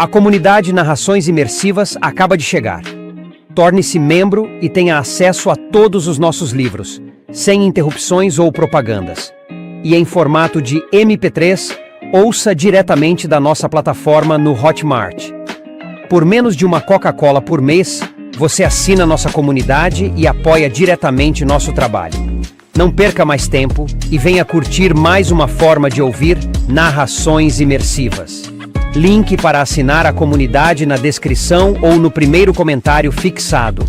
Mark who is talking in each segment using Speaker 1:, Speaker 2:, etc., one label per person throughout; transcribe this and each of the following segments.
Speaker 1: A comunidade Narrações Imersivas acaba de chegar. Torne-se membro e tenha acesso a todos os nossos livros, sem interrupções ou propagandas. E em formato de MP3, ouça diretamente da nossa plataforma no Hotmart. Por menos de uma Coca-Cola por mês, você assina nossa comunidade e apoia diretamente nosso trabalho. Não perca mais tempo e venha curtir mais uma forma de ouvir narrações imersivas. Link para assinar a comunidade na descrição ou no primeiro comentário fixado.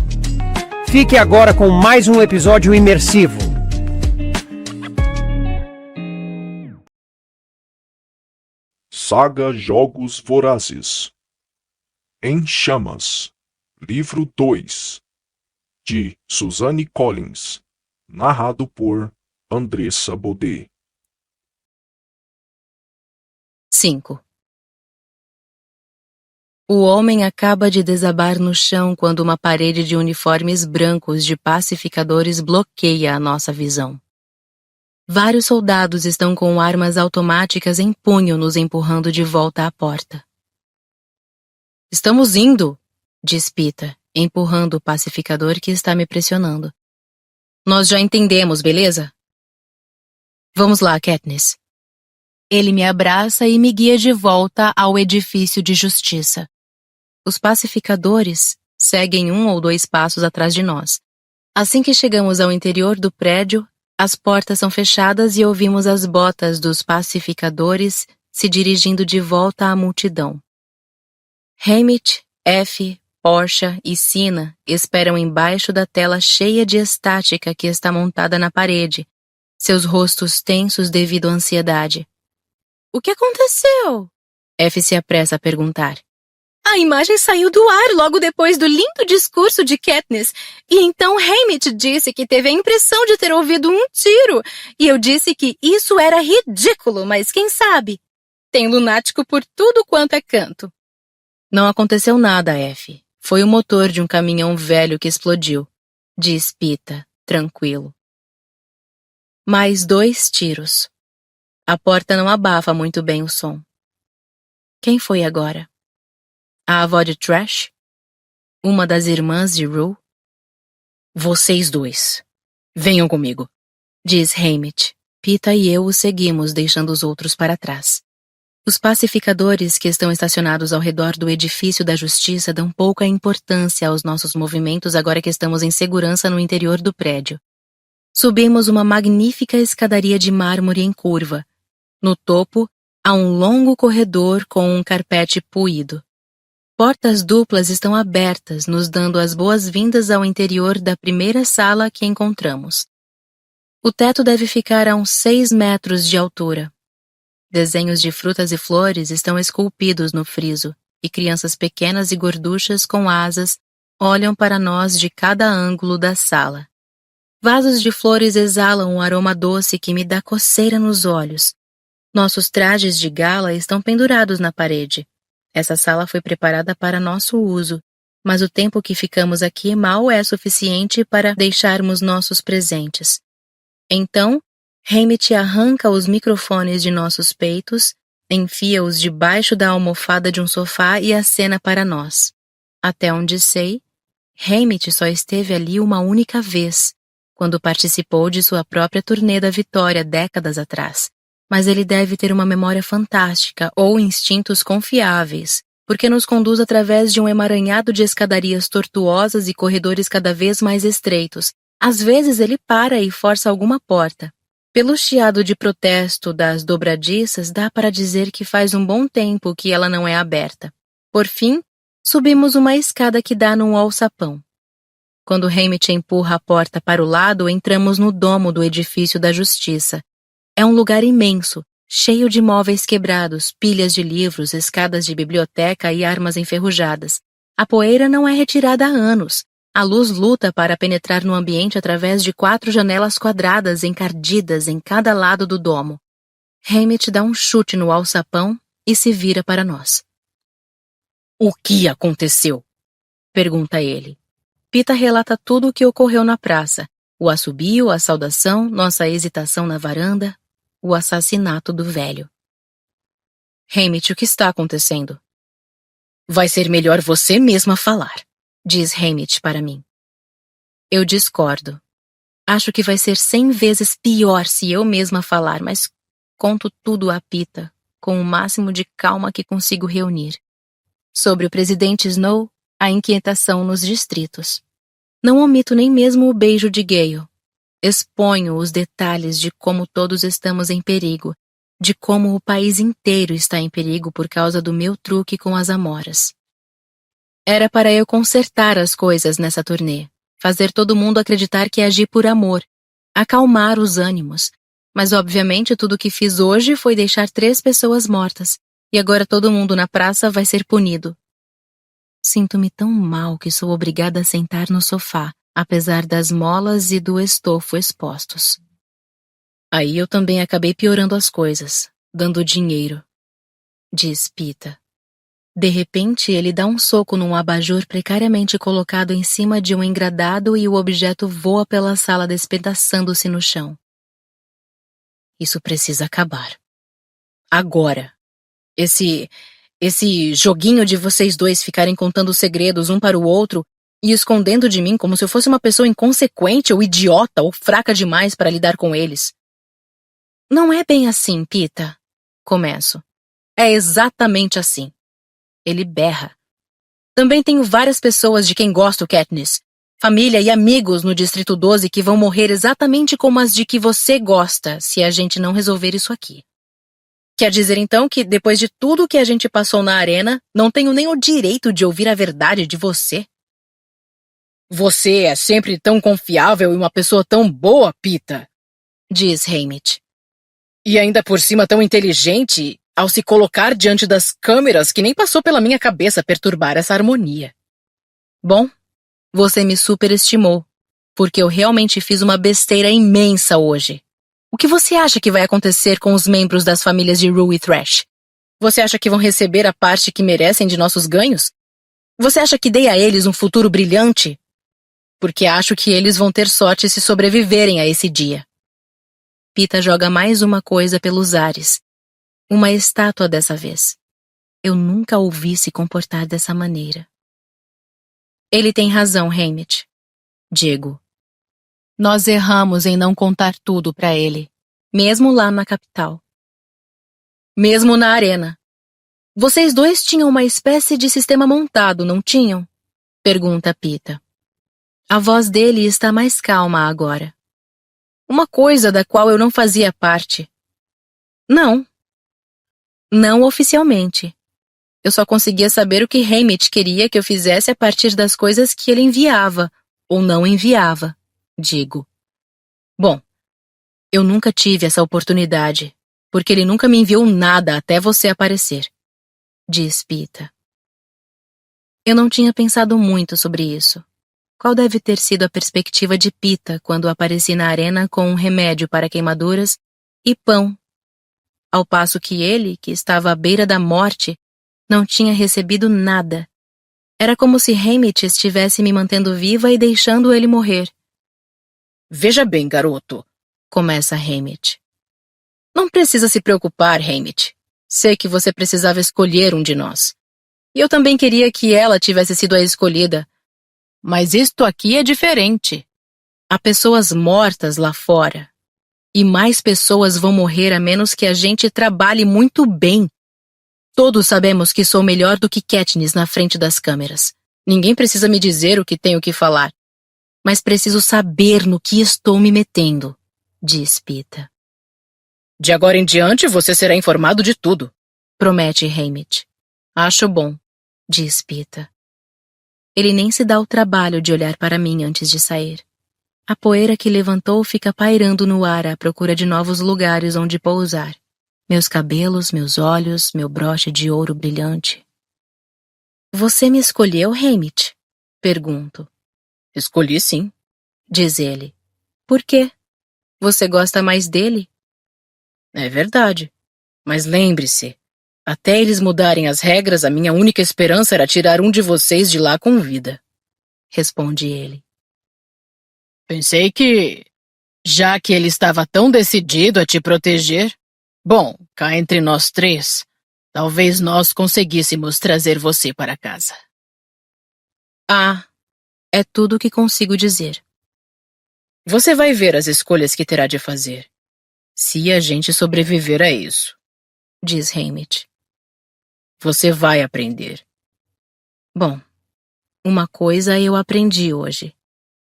Speaker 1: Fique agora com mais um episódio imersivo.
Speaker 2: Saga Jogos Vorazes. Em Chamas. Livro 2. De Suzanne Collins. Narrado por Andressa Baudet.
Speaker 3: 5. O homem acaba de desabar no chão quando uma parede de uniformes brancos de pacificadores bloqueia a nossa visão. Vários soldados estão com armas automáticas em punho nos empurrando de volta à porta. "Estamos indo", diz Pita, empurrando o pacificador que está me pressionando. "Nós já entendemos, beleza?" "Vamos lá, Katniss." Ele me abraça e me guia de volta ao edifício de justiça. Os pacificadores seguem 1 ou 2 passos atrás de nós. Assim que chegamos ao interior do prédio, as portas são fechadas e ouvimos as botas dos pacificadores se dirigindo de volta à multidão. Haymitch, F, Portia e Cinna esperam embaixo da tela cheia de estática que está montada na parede, seus rostos tensos devido à ansiedade. "O que aconteceu?" F se apressa a perguntar. "A imagem saiu do ar logo depois do lindo discurso de Katniss, e então Haymitch disse que teve a impressão de ter ouvido um tiro, e eu disse que isso era ridículo, mas quem sabe? Tem lunático por tudo quanto é canto." "Não aconteceu nada, F. Foi o motor de um caminhão velho que explodiu", diz Pita, tranquilo. Mais 2 tiros. A porta não abafa muito bem o som. Quem foi agora? A avó de Trash? Uma das irmãs de Rue? "Vocês 2. Venham comigo", diz Haymitch. Pita e eu o seguimos, deixando os outros para trás. Os pacificadores que estão estacionados ao redor do edifício da justiça dão pouca importância aos nossos movimentos agora que estamos em segurança no interior do prédio. Subimos uma magnífica escadaria de mármore em curva. No topo, há um longo corredor com um carpete puído. Portas duplas estão abertas, nos dando as boas-vindas ao interior da primeira sala que encontramos. O teto deve ficar a uns 6 metros de altura. Desenhos de frutas e flores estão esculpidos no friso, e crianças pequenas e gorduchas com asas olham para nós de cada ângulo da sala. Vasos de flores exalam um aroma doce que me dá coceira nos olhos. Nossos trajes de gala estão pendurados na parede. Essa sala foi preparada para nosso uso, mas o tempo que ficamos aqui mal é suficiente para deixarmos nossos presentes. Então, Haymitch arranca os microfones de nossos peitos, enfia-os debaixo da almofada de um sofá e acena para nós. Até onde sei, Haymitch só esteve ali uma única vez, quando participou de sua própria turnê da Vitória décadas atrás. Mas ele deve ter uma memória fantástica ou instintos confiáveis, porque nos conduz através de um emaranhado de escadarias tortuosas e corredores cada vez mais estreitos. Às vezes ele para e força alguma porta. Pelo chiado de protesto das dobradiças, dá para dizer que faz um bom tempo que ela não é aberta. Por fim, subimos uma escada que dá num alçapão. Quando Haymitch empurra a porta para o lado, entramos no domo do edifício da justiça. É um lugar imenso, cheio de móveis quebrados, pilhas de livros, escadas de biblioteca e armas enferrujadas. A poeira não é retirada há anos. A luz luta para penetrar no ambiente através de 4 janelas quadradas encardidas em cada lado do domo. Haymitch dá um chute no alçapão e se vira para nós. "O que aconteceu?" pergunta ele. Pita relata tudo o que ocorreu na praça. O assobio, a saudação, nossa hesitação na varanda, o assassinato do velho. "Haymitch, o que está acontecendo?" Vai ser melhor você mesma falar, diz Haymitch para mim. Eu discordo. Acho que vai ser 100 vezes pior se eu mesma falar, mas conto tudo a Peeta, com o máximo de calma que consigo reunir. Sobre o presidente Snow, a inquietação nos distritos. Não omito nem mesmo o beijo de Gale. Exponho os detalhes de como todos estamos em perigo, de como o país inteiro está em perigo por causa do meu truque com as amoras. Era para eu consertar as coisas nessa turnê, fazer todo mundo acreditar que agi por amor, acalmar os ânimos, mas obviamente tudo o que fiz hoje foi deixar 3 pessoas mortas, e agora todo mundo na praça vai ser punido. Sinto-me tão mal que sou obrigada a sentar no sofá, apesar das molas e do estofo expostos. Aí eu também acabei piorando as coisas, dando dinheiro, diz Peeta. De repente, ele dá um soco num abajur precariamente colocado em cima de um engradado e o objeto voa pela sala despedaçando-se no chão. Isso precisa acabar. Agora. Esse joguinho de vocês dois ficarem contando segredos um para o outro e escondendo de mim como se eu fosse uma pessoa inconsequente ou idiota ou fraca demais para lidar com eles. Não é bem assim, Peeta. Começo. É exatamente assim. Ele berra. Também tenho várias pessoas de quem gosto, Katniss. Família e amigos no Distrito 12 que vão morrer exatamente como as de que você gosta, se a gente não resolver isso aqui. Quer dizer então que, depois de tudo que a gente passou na arena, não tenho nem o direito de ouvir a verdade de você? Você é sempre tão confiável e uma pessoa tão boa, Peeta, diz Haymitch. E ainda por cima tão inteligente ao se colocar diante das câmeras que nem passou pela minha cabeça perturbar essa harmonia. Bom, você me superestimou, porque eu realmente fiz uma besteira imensa hoje. O que você acha que vai acontecer com os membros das famílias de Rue e Thresh? Você acha que vão receber a parte que merecem de nossos ganhos? Você acha que dei a eles um futuro brilhante? Porque acho que eles vão ter sorte se sobreviverem a esse dia. Peeta joga mais uma coisa pelos ares. Uma estátua dessa vez. Eu nunca ouvi se comportar dessa maneira. Ele tem razão, Haymitch. Digo. Nós erramos em não contar tudo para ele, mesmo lá na capital. Mesmo na arena. Vocês dois tinham uma espécie de sistema montado, não tinham? Pergunta Peeta. A voz dele está mais calma agora. Uma coisa da qual eu não fazia parte. Não. Não oficialmente. Eu só conseguia saber o que Haymitch queria que eu fizesse a partir das coisas que ele enviava, ou não enviava, digo. Bom, eu nunca tive essa oportunidade, porque ele nunca me enviou nada até você aparecer, diz Peeta. Eu não tinha pensado muito sobre isso. Qual deve ter sido a perspectiva de Peeta quando apareci na arena com um remédio para queimaduras e pão, ao passo que ele, que estava à beira da morte, não tinha recebido nada. Era como se Haymitch estivesse me mantendo viva e deixando ele morrer. Veja bem, garoto, começa Haymitch. Não precisa se preocupar, Haymitch. Sei que você precisava escolher um de nós. E eu também queria que ela tivesse sido a escolhida. Mas isto aqui é diferente. Há pessoas mortas lá fora. E mais pessoas vão morrer a menos que a gente trabalhe muito bem. Todos sabemos que sou melhor do que Katniss na frente das câmeras. Ninguém precisa me dizer o que tenho que falar. Mas preciso saber no que estou me metendo, diz Peeta. De agora em diante você será informado de tudo, promete Haymitch. Acho bom, diz Peeta. Ele nem se dá o trabalho de olhar para mim antes de sair. A poeira que levantou fica pairando no ar à procura de novos lugares onde pousar. Meus cabelos, meus olhos, meu broche de ouro brilhante. Você me escolheu, Haymitch? Pergunto. Escolhi sim, diz ele. Por quê? Você gosta mais dele? É verdade. Mas lembre-se, até eles mudarem as regras, a minha única esperança era tirar um de vocês de lá com vida. Responde ele. Pensei que, já que ele estava tão decidido a te proteger, bom, cá entre nós três, Talvez nós conseguíssemos trazer você para casa. Ah, é tudo o que consigo dizer. Você vai ver as escolhas que terá de fazer, se a gente sobreviver a isso, diz Haymitch. Você vai aprender. Bom, uma coisa eu aprendi hoje.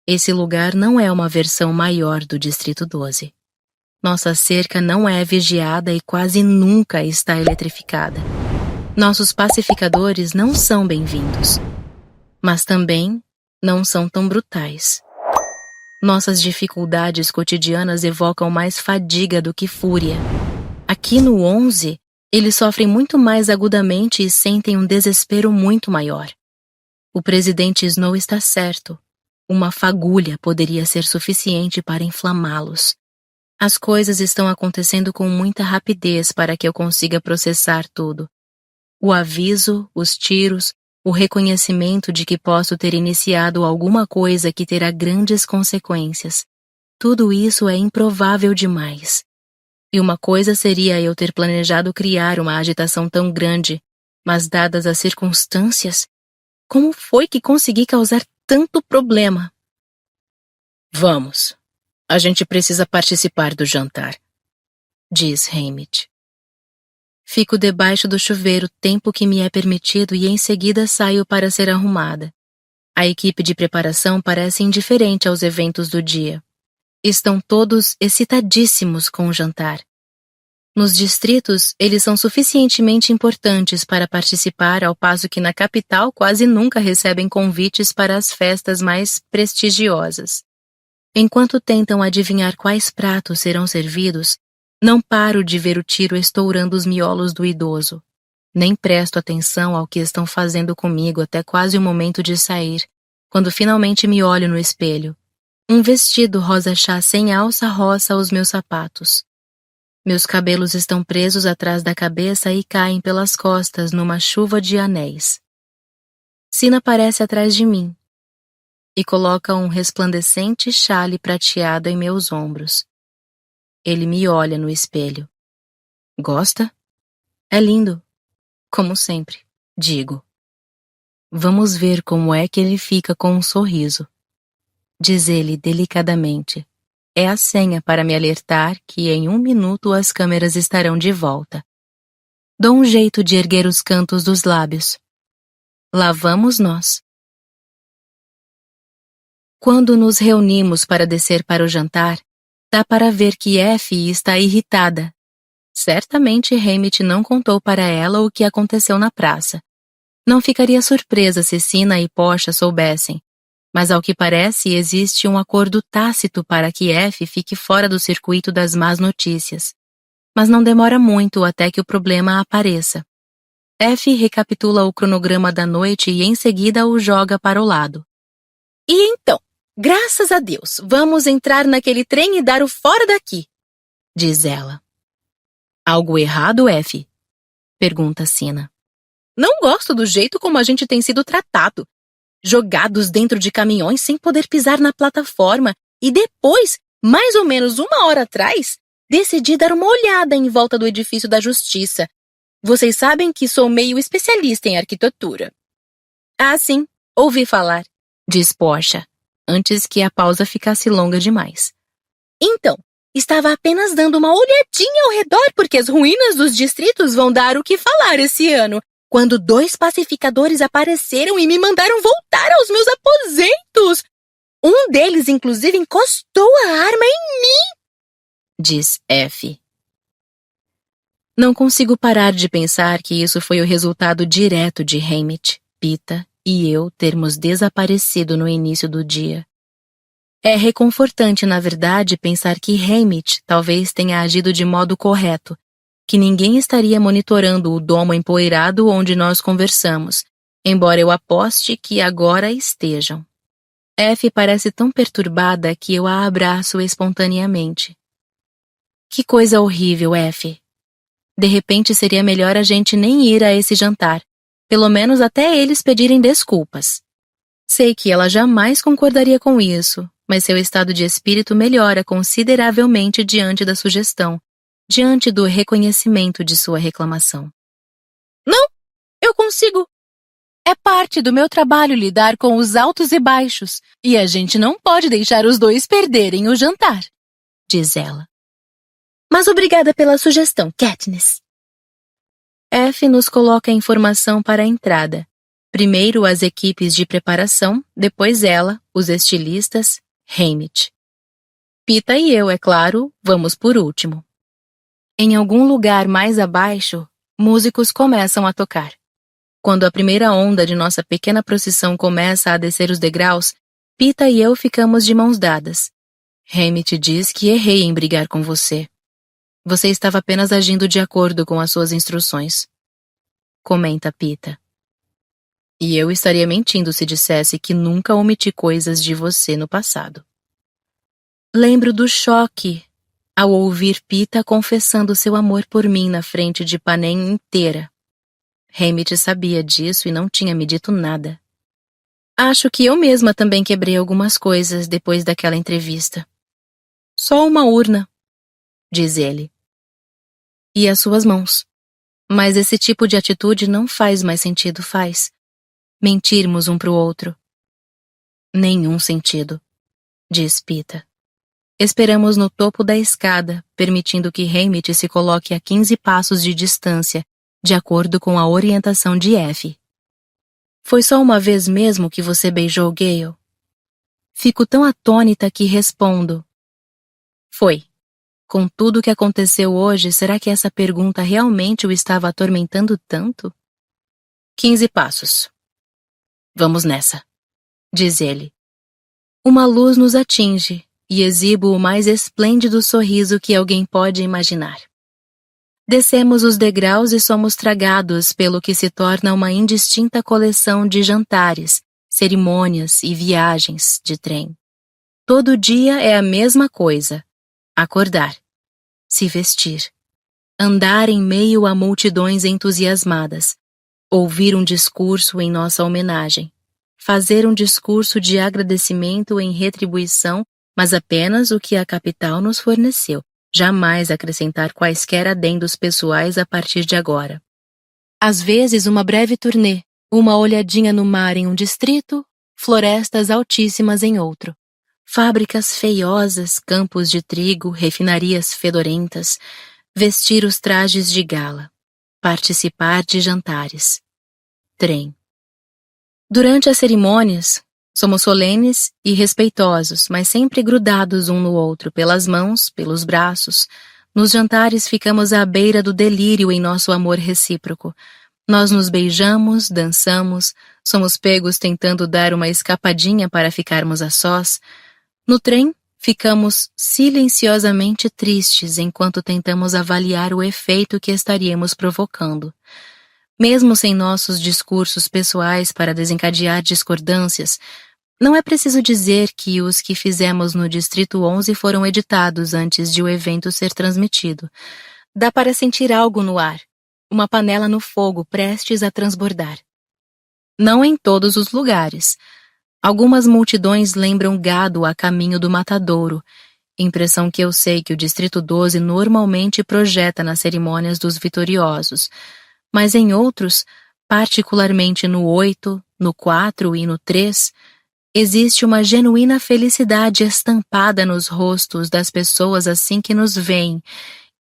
Speaker 3: Esse lugar não é uma versão maior do Distrito 12. Nossa cerca não é vigiada e quase nunca está eletrificada. Nossos pacificadores não são bem-vindos, mas também não são tão brutais. Nossas dificuldades cotidianas evocam mais fadiga do que fúria. Aqui no 11, eles sofrem muito mais agudamente e sentem um desespero muito maior. O presidente Snow está certo. Uma fagulha poderia ser suficiente para inflamá-los. As coisas estão acontecendo com muita rapidez para que eu consiga processar tudo. O aviso, os tiros, o reconhecimento de que posso ter iniciado alguma coisa que terá grandes consequências. Tudo isso é improvável demais. E uma coisa seria eu ter planejado criar uma agitação tão grande, mas dadas as circunstâncias, como foi que consegui causar tanto problema? Vamos. A gente precisa participar do jantar, diz Haymitch. Fico debaixo do chuveiro o tempo que me é permitido e em seguida saio para ser arrumada. A equipe de preparação parece indiferente aos eventos do dia. Estão todos excitadíssimos com o jantar. Nos distritos, eles são suficientemente importantes para participar, ao passo que na capital quase nunca recebem convites para as festas mais prestigiosas. Enquanto tentam adivinhar quais pratos serão servidos, não paro de ver o tiro estourando os miolos do idoso. Nem presto atenção ao que estão fazendo comigo até quase o momento de sair, quando finalmente me olho no espelho. Um vestido rosa chá sem alça roça os meus sapatos. Meus cabelos estão presos atrás da cabeça e caem pelas costas numa chuva de anéis. Sina aparece atrás de mim e coloca um resplandecente xale prateado em meus ombros. Ele me olha no espelho. Gosta? É lindo. Como sempre, digo. Vamos ver como é que ele fica com um sorriso. Diz ele delicadamente. É a senha para me alertar que em 1 minuto as câmeras estarão de volta. Dou um jeito de erguer os cantos dos lábios. Lá vamos nós. Quando nos reunimos para descer para o jantar, dá para ver que Effie está irritada. Certamente Haymitch não contou para ela o que aconteceu na praça. Não ficaria surpresa se Sina e Posha soubessem, mas ao que parece existe um acordo tácito para que Effie fique fora do circuito das más notícias. Mas não demora muito até que o problema apareça. Effie recapitula o cronograma da noite e em seguida o joga para o lado. E então? Graças a Deus, vamos entrar naquele trem e dar o fora daqui, diz ela. Algo errado, Effie? Pergunta Sina. Não gosto do jeito como a gente tem sido tratado. Jogados dentro de caminhões sem poder pisar na plataforma e depois, mais ou menos 1 hora atrás, decidi dar uma olhada em volta do edifício da Justiça. Vocês sabem que sou meio especialista em arquitetura. Ah, sim, ouvi falar, diz Posha, antes que a pausa ficasse longa demais. Então, estava apenas dando uma olhadinha ao redor porque as ruínas dos distritos vão dar o que falar esse ano, quando 2 pacificadores apareceram e me mandaram voltar aos meus aposentos. Um deles, inclusive, encostou a arma em mim, diz Effie. Não consigo parar de pensar que isso foi o resultado direto de Haymitch, Pita e eu termos desaparecido no início do dia. É reconfortante, na verdade, pensar que Haymitch talvez tenha agido de modo correto, que ninguém estaria monitorando o domo empoeirado onde nós conversamos, embora eu aposte que agora estejam. Effie parece tão perturbada que eu a abraço espontaneamente. Que coisa horrível, Effie. De repente seria melhor a gente nem ir a esse jantar, pelo menos até eles pedirem desculpas. Sei que ela jamais concordaria com isso, mas seu estado de espírito melhora consideravelmente diante da sugestão, diante do reconhecimento de sua reclamação. Não, eu consigo. É parte do meu trabalho lidar com os altos e baixos, e a gente não pode deixar os dois perderem o jantar, diz ela. Mas obrigada pela sugestão, Katniss. F nos coloca a informação para a entrada. Primeiro as equipes de preparação, depois ela, os estilistas, Haymitch. Pita e eu, é claro, vamos por último. Em algum lugar mais abaixo, músicos começam a tocar. Quando a primeira onda de nossa pequena procissão começa a descer os degraus, Pita e eu ficamos de mãos dadas. Haymitch diz que errei em brigar com você. Você estava apenas agindo de acordo com as suas instruções. Comenta Pita. E eu estaria mentindo se dissesse que nunca omiti coisas de você no passado. Lembro do choque ao ouvir Pita confessando seu amor por mim na frente de Panem inteira. Haymitch sabia disso e não tinha me dito nada. Acho que eu mesma também quebrei algumas coisas depois daquela entrevista. Só uma urna, diz ele. E as suas mãos. Mas esse tipo de atitude não faz mais sentido, faz? Mentirmos um pro outro. Nenhum sentido, diz Pita. Esperamos no topo da escada, permitindo que Haymitch se coloque a 15 passos de distância, de acordo com a orientação de F. Foi só uma vez mesmo que você beijou Gale? Fico tão atônita que respondo. Foi. Com tudo o que aconteceu hoje, será que essa pergunta realmente o estava atormentando tanto? 15 passos. Vamos nessa, diz ele. Uma luz nos atinge e exibo o mais esplêndido sorriso que alguém pode imaginar. Descemos os degraus e somos tragados pelo que se torna uma indistinta coleção de jantares, cerimônias e viagens de trem. Todo dia é a mesma coisa. Acordar, se vestir, andar em meio a multidões entusiasmadas, ouvir um discurso em nossa homenagem, fazer um discurso de agradecimento em retribuição, mas apenas o que a capital nos forneceu, jamais acrescentar quaisquer adendos pessoais a partir de agora. Às vezes uma breve turnê, uma olhadinha no mar em um distrito, florestas altíssimas em outro. Fábricas feiosas, campos de trigo, refinarias fedorentas, vestir os trajes de gala, participar de jantares. Trem. Durante as cerimônias, somos solenes e respeitosos, mas sempre grudados um no outro, pelas mãos, pelos braços. Nos jantares ficamos à beira do delírio em nosso amor recíproco. Nós nos beijamos, dançamos, somos pegos tentando dar uma escapadinha para ficarmos a sós. No trem, ficamos silenciosamente tristes enquanto tentamos avaliar o efeito que estaríamos provocando. Mesmo sem nossos discursos pessoais para desencadear discordâncias, não é preciso dizer que os que fizemos no Distrito 11 foram editados antes de o evento ser transmitido. Dá para sentir algo no ar, uma panela no fogo prestes a transbordar. Não em todos os lugares. Algumas multidões lembram gado a caminho do matadouro, impressão que eu sei que o Distrito 12 normalmente projeta nas cerimônias dos vitoriosos, mas em outros, particularmente no 8, no 4 e no 3, existe uma genuína felicidade estampada nos rostos das pessoas assim que nos veem,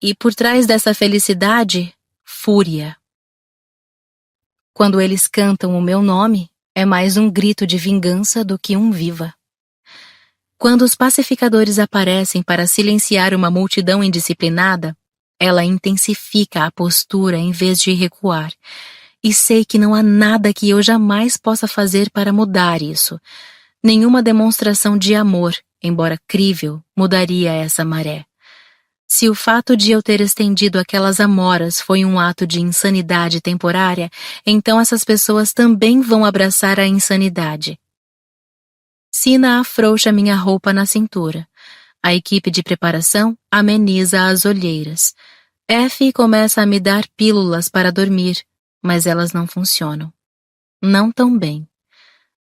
Speaker 3: e por trás dessa felicidade, fúria. Quando eles cantam o meu nome, é mais um grito de vingança do que um viva. Quando os pacificadores aparecem para silenciar uma multidão indisciplinada, ela intensifica a postura em vez de recuar. E sei que não há nada que eu jamais possa fazer para mudar isso. Nenhuma demonstração de amor, embora crível, mudaria essa maré. Se o fato de eu ter estendido aquelas amoras foi um ato de insanidade temporária, então essas pessoas também vão abraçar a insanidade. Sina afrouxa minha roupa na cintura. A equipe de preparação ameniza as olheiras. F começa a me dar pílulas para dormir, mas elas não funcionam. Não tão bem.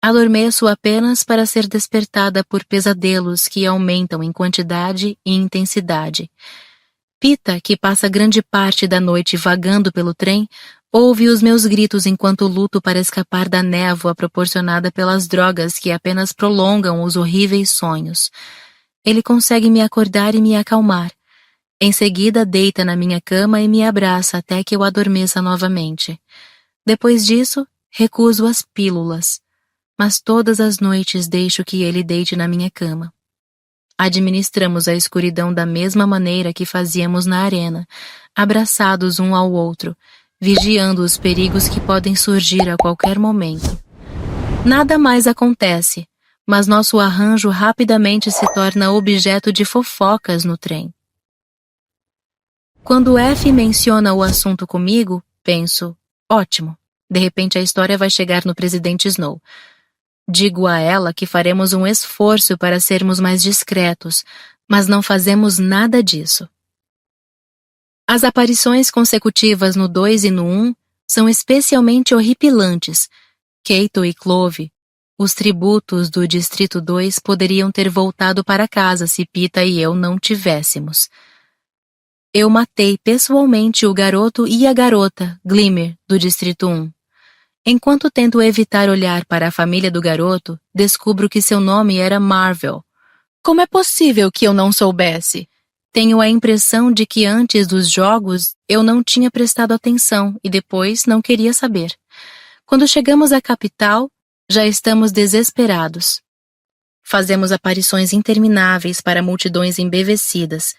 Speaker 3: Adormeço apenas para ser despertada por pesadelos que aumentam em quantidade e intensidade. Pita, que passa grande parte da noite vagando pelo trem, Ouve os meus gritos enquanto luto para escapar da névoa proporcionada pelas drogas que apenas prolongam os horríveis sonhos. Ele consegue me acordar e me acalmar. Em seguida, deita na minha cama e me abraça até que eu adormeça novamente. Depois disso, recuso as pílulas, mas todas as noites deixo que ele deite na minha cama. Administramos a escuridão da mesma maneira que fazíamos na arena, abraçados um ao outro, vigiando os perigos que podem surgir a qualquer momento. Nada mais acontece, mas nosso arranjo rapidamente se torna objeto de fofocas no trem. Quando F menciona o assunto comigo, penso, ótimo, de repente a história vai chegar no presidente Snow. Digo a ela que faremos um esforço para sermos mais discretos, mas não fazemos nada disso. As aparições consecutivas no 2 e no 1 são especialmente horripilantes. Keito e Clove, os tributos do Distrito 2 poderiam ter voltado para casa se Pita e eu não tivéssemos. Eu matei pessoalmente o garoto e a garota, Glimmer, do Distrito 1. Enquanto tento evitar olhar para a família do garoto, descubro que seu nome era Marvel. Como é possível que eu não soubesse? Tenho a impressão de que antes dos jogos eu não tinha prestado atenção e depois não queria saber. Quando chegamos à capital, já estamos desesperados. Fazemos aparições intermináveis para multidões embevecidas.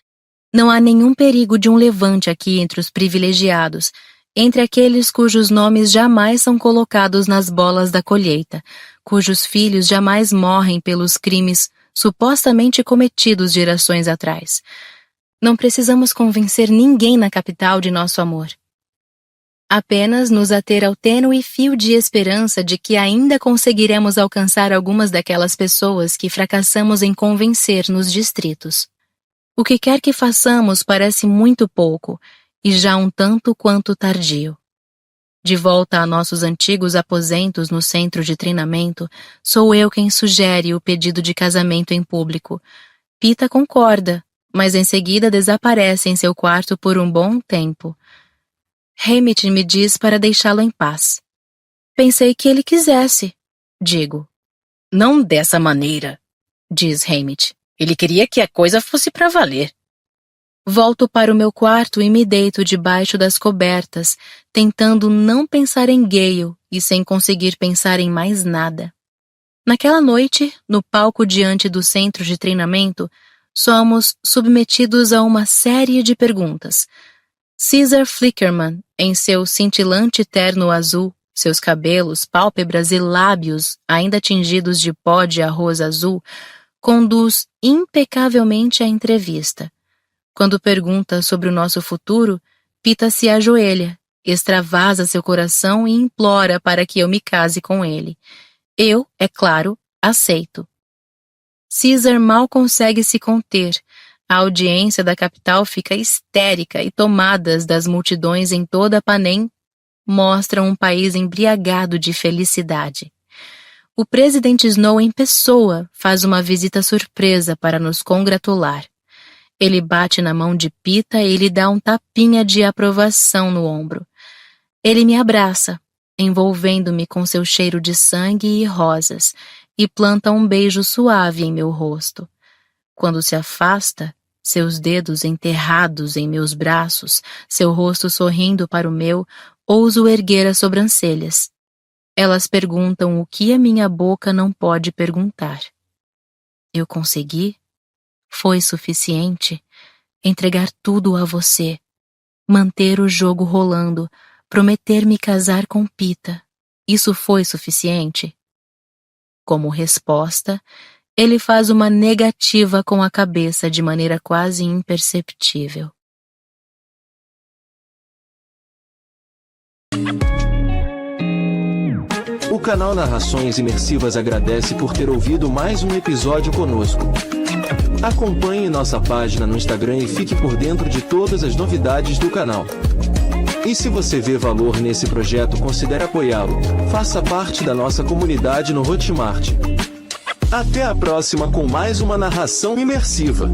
Speaker 3: Não há nenhum perigo de um levante aqui entre os privilegiados, entre aqueles cujos nomes jamais são colocados nas bolas da colheita, cujos filhos jamais morrem pelos crimes supostamente cometidos gerações atrás. Não precisamos convencer ninguém na capital de nosso amor. Apenas nos ater ao tênue fio de esperança de que ainda conseguiremos alcançar algumas daquelas pessoas que fracassamos em convencer nos distritos. O que quer que façamos parece muito pouco, e já um tanto quanto tardio. De volta a nossos antigos aposentos no centro de treinamento, sou eu quem sugere o pedido de casamento em público. Pita concorda, mas em seguida desaparece em seu quarto por um bom tempo. Hammett me diz para deixá-lo em paz. Pensei que ele quisesse, digo. Não dessa maneira, diz Hammett. Ele queria que a coisa fosse para valer. Volto para o meu quarto e me deito debaixo das cobertas, tentando não pensar em Gale e sem conseguir pensar em mais nada. Naquela noite, no palco diante do centro de treinamento, somos submetidos a uma série de perguntas. Caesar Flickerman, em seu cintilante terno azul, seus cabelos, pálpebras e lábios ainda tingidos de pó de arroz azul, conduz impecavelmente a entrevista. Quando pergunta sobre o nosso futuro, Pita se ajoelha, extravasa seu coração e implora para que eu me case com ele. Eu, é claro, aceito. Caesar mal consegue se conter. A audiência da capital fica histérica e tomadas das multidões em toda Panem mostram um país embriagado de felicidade. O presidente Snow em pessoa faz uma visita surpresa para nos congratular. Ele bate na mão de Pita e lhe dá um tapinha de aprovação no ombro. Ele me abraça, envolvendo-me com seu cheiro de sangue e rosas, e planta um beijo suave em meu rosto. Quando se afasta, seus dedos enterrados em meus braços, seu rosto sorrindo para o meu, ouso erguer as sobrancelhas. Elas perguntam o que a minha boca não pode perguntar. Eu consegui? Foi suficiente? Entregar tudo a você, manter o jogo rolando, prometer me casar com Pita. Isso foi suficiente? Como resposta, ele faz uma negativa com a cabeça de maneira quase imperceptível.
Speaker 4: O canal Narrações Imersivas agradece por ter ouvido mais um episódio conosco. Acompanhe nossa página no Instagram e fique por dentro de todas as novidades do canal. E se você vê valor nesse projeto, considere apoiá-lo. Faça parte da nossa comunidade no Hotmart. Até a próxima com mais uma narração imersiva.